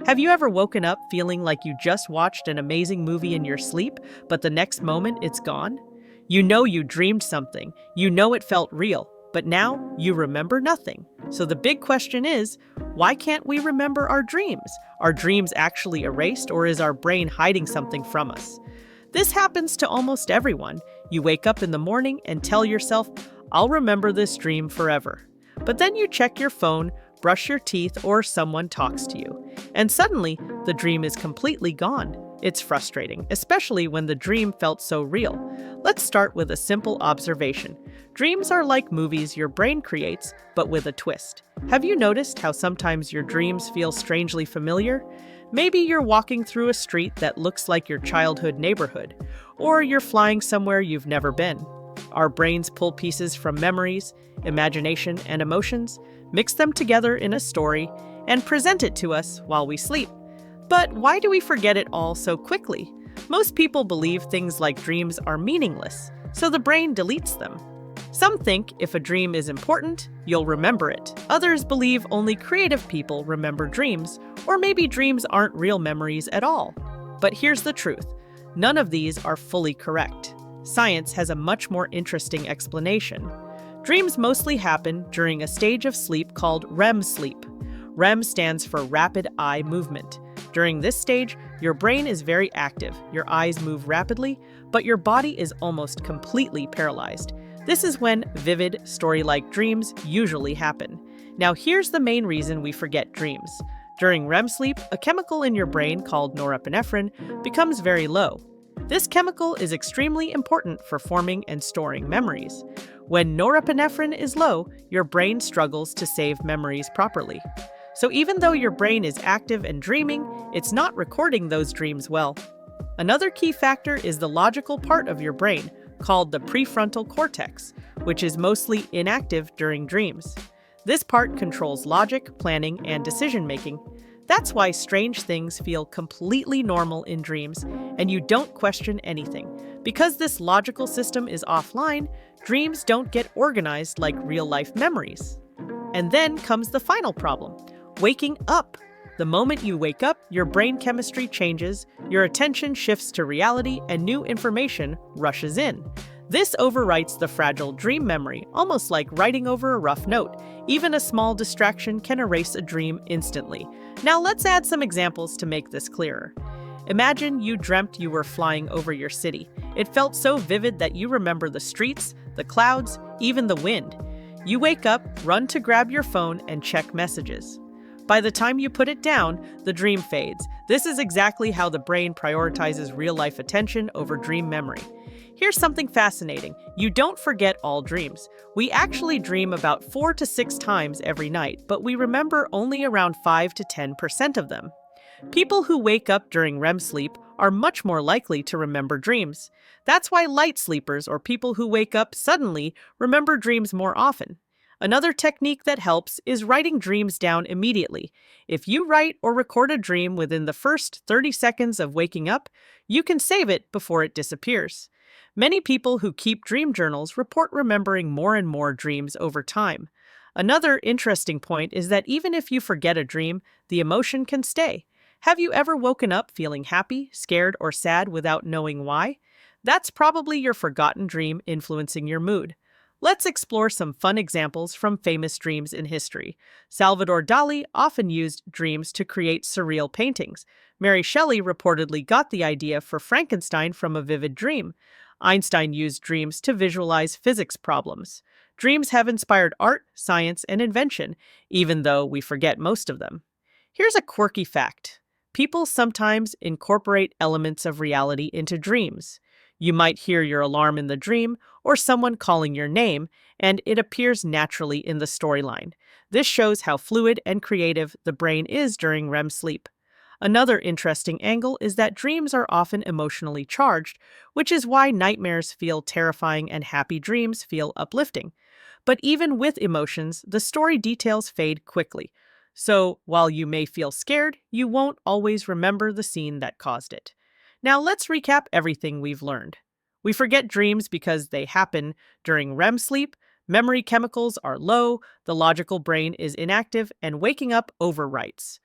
Have you ever woken up feeling like you just watched an amazing movie in your sleep, but the next moment it's gone? You know you dreamed something, you know it felt real, but now you remember nothing. So the big question is, why can't we remember our dreams? Are dreams actually erased, or is our brain hiding something from us? This happens to almost everyone. You wake up in the morning and tell yourself, I'll remember this dream forever. But then you check your phone, brush your teeth, or someone talks to you. And suddenly, the dream is completely gone. It's frustrating, especially when the dream felt so real. Let's start with a simple observation. Dreams are like movies your brain creates, but with a twist. Have you noticed how sometimes your dreams feel strangely familiar? Maybe you're walking through a street that looks like your childhood neighborhood, or you're flying somewhere you've never been. Our brains pull pieces from memories, imagination, and emotions, mix them together in a story, and present it to us while we sleep. But why do we forget it all so quickly? Most people believe things like dreams are meaningless, so the brain deletes them. Some think if a dream is important, you'll remember it. Others believe only creative people remember dreams, or maybe dreams aren't real memories at all. But here's the truth. None of these are fully correct. Science has a much more interesting explanation. Dreams mostly happen during a stage of sleep called REM sleep. REM stands for rapid eye movement. During this stage, your brain is very active, your eyes move rapidly, but your body is almost completely paralyzed. This is when vivid, story-like dreams usually happen. Now here's the main reason we forget dreams. During REM sleep, a chemical in your brain called norepinephrine becomes very low. This chemical is extremely important for forming and storing memories. When norepinephrine is low, your brain struggles to save memories properly. So even though your brain is active and dreaming, it's not recording those dreams well. Another key factor is the logical part of your brain, called the prefrontal cortex, which is mostly inactive during dreams. This part controls logic, planning, and decision-making. That's why strange things feel completely normal in dreams, and you don't question anything. Because this logical system is offline, dreams don't get organized like real-life memories. And then comes the final problem. Waking up. The moment you wake up, your brain chemistry changes, your attention shifts to reality, and new information rushes in. This overwrites the fragile dream memory, almost like writing over a rough note. Even a small distraction can erase a dream instantly. Now let's add some examples to make this clearer. Imagine you dreamt you were flying over your city. It felt so vivid that you remember the streets, the clouds, even the wind. You wake up, run to grab your phone, and check messages. By the time you put it down, the dream fades. This is exactly how the brain prioritizes real-life attention over dream memory. Here's something fascinating. You don't forget all dreams. We actually dream about 4 to 6 times every night, but we remember only around 5 to 10% of them. People who wake up during REM sleep are much more likely to remember dreams. That's why light sleepers, or people who wake up suddenly, remember dreams more often. Another technique that helps is writing dreams down immediately. If you write or record a dream within the first 30 seconds of waking up, you can save it before it disappears. Many people who keep dream journals report remembering more and more dreams over time. Another interesting point is that even if you forget a dream, the emotion can stay. Have you ever woken up feeling happy, scared, or sad without knowing why? That's probably your forgotten dream influencing your mood. Let's explore some fun examples from famous dreams in history. Salvador Dali often used dreams to create surreal paintings. Mary Shelley reportedly got the idea for Frankenstein from a vivid dream. Einstein used dreams to visualize physics problems. Dreams have inspired art, science, and invention, even though we forget most of them. Here's a quirky fact. People sometimes incorporate elements of reality into dreams. You might hear your alarm in the dream, or someone calling your name, and it appears naturally in the storyline. This shows how fluid and creative the brain is during REM sleep. Another interesting angle is that dreams are often emotionally charged, which is why nightmares feel terrifying and happy dreams feel uplifting. But even with emotions, the story details fade quickly. So, while you may feel scared, you won't always remember the scene that caused it. Now let's recap everything we've learned. We forget dreams because they happen during REM sleep, memory chemicals are low, the logical brain is inactive, and waking up overwrites.